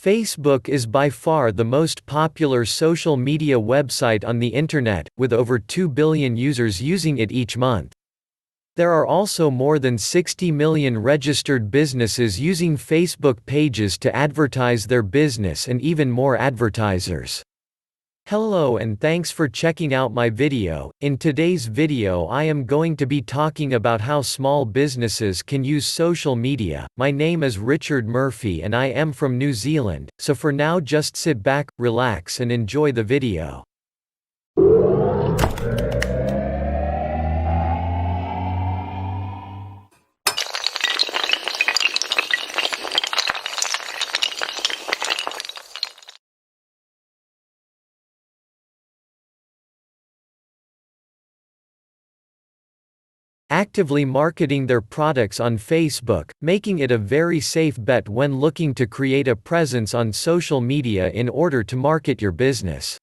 Facebook is by far the most popular social media website on the internet, with over 2 billion users using it each month. There are also more than 60 million registered businesses using Facebook pages to advertise their business and even more advertisers. Hello and thanks for checking out my video. In today's video I am going to be talking about how small businesses can use social media. My name is Richard Murphy and I am from New Zealand, so for now just sit back, relax and enjoy the video. Actively marketing their products on Facebook, making it a very safe bet when looking to create a presence on social media in order to market your business.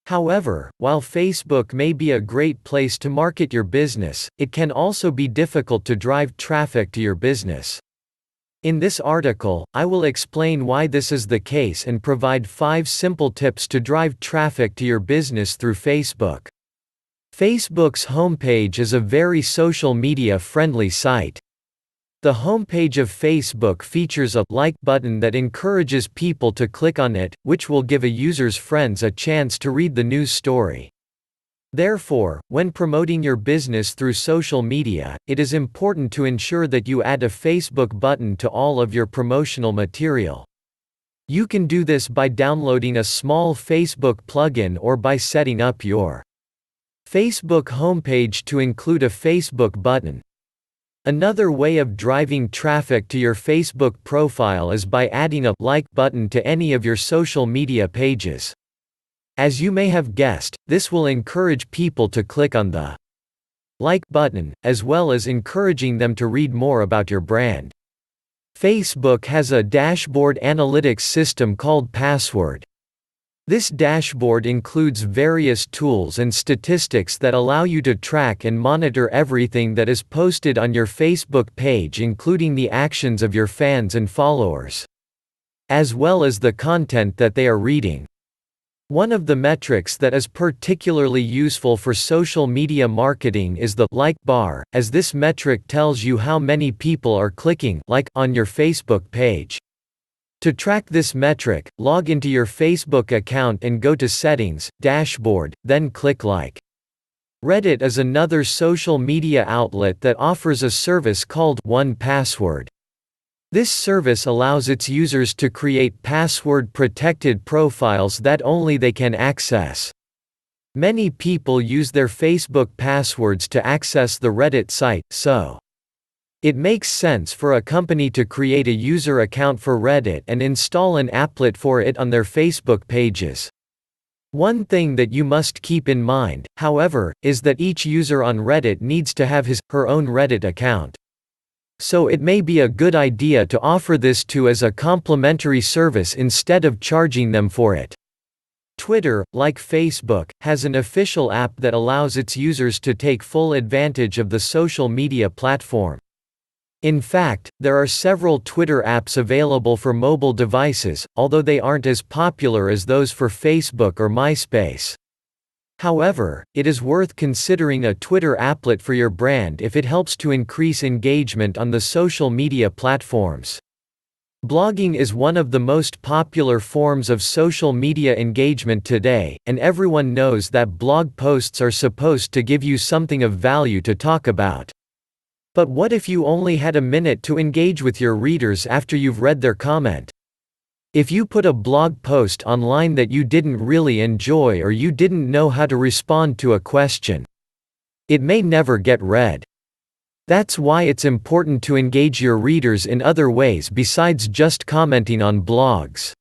However, while Facebook may be a great place to market your business, it can also be difficult to drive traffic to your business. In this article, I will explain why this is the case and provide 5 simple tips to drive traffic to your business through Facebook. Facebook's homepage is a very social media-friendly site. The homepage of Facebook features a like button that encourages people to click on it, which will give a user's friends a chance to read the news story. Therefore, when promoting your business through social media, it is important to ensure that you add a Facebook button to all of your promotional material. You can do this by downloading a small Facebook plugin or by setting up your Facebook homepage to include a Facebook button. Another way of driving traffic to your Facebook profile is by adding a like button to any of your social media pages. As you may have guessed, this will encourage people to click on the like button, as well as encouraging them to read more about your brand. Facebook has a dashboard analytics system called Password. This dashboard includes various tools and statistics that allow you to track and monitor everything that is posted on your Facebook page, including the actions of your fans and followers, as well as the content that they are reading. One of the metrics that is particularly useful for social media marketing is the like bar, as this metric tells you how many people are clicking like on your Facebook page. To track this metric, log into your Facebook account and go to Settings, Dashboard, then click Like. Reddit is another social media outlet that offers a service called 1Password. This service allows its users to create password-protected profiles that only they can access. Many people use their Facebook passwords to access the Reddit site, so it makes sense for a company to create a user account for Reddit and install an applet for it on their Facebook pages. One thing that you must keep in mind, however, is that each user on Reddit needs to have his/her own Reddit account. So it may be a good idea to offer this as a complimentary service instead of charging them for it. Twitter, like Facebook, has an official app that allows its users to take full advantage of the social media platform. In fact, there are several Twitter apps available for mobile devices, although they aren't as popular as those for Facebook or MySpace. However, it is worth considering a Twitter applet for your brand if it helps to increase engagement on the social media platforms. Blogging is one of the most popular forms of social media engagement today, and everyone knows that blog posts are supposed to give you something of value to talk about. But what if you only had a minute to engage with your readers after you've read their comment? If you put a blog post online that you didn't really enjoy or you didn't know how to respond to a question, it may never get read. That's why it's important to engage your readers in other ways besides just commenting on blogs.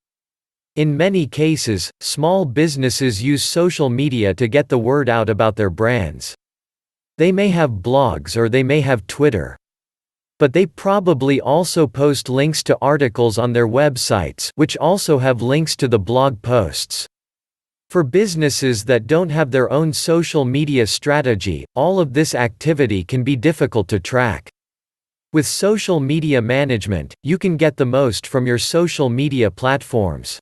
In many cases, small businesses use social media to get the word out about their brands. They may have blogs or they may have Twitter. But they probably also post links to articles on their websites, which also have links to the blog posts. For businesses that don't have their own social media strategy, all of this activity can be difficult to track. With social media management, you can get the most from your social media platforms.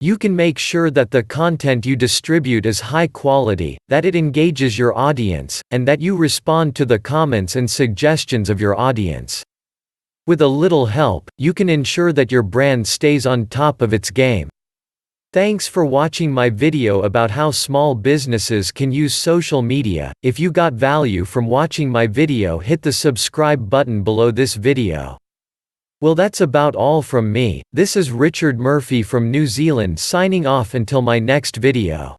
You can make sure that the content you distribute is high quality, that it engages your audience, and that you respond to the comments and suggestions of your audience. With a little help, you can ensure that your brand stays on top of its game. Thanks for watching my video about how small businesses can use social media. If you got value from watching my video, hit the subscribe button below this video. Well, that's about all from me. This is Richard Murphy from New Zealand signing off until my next video.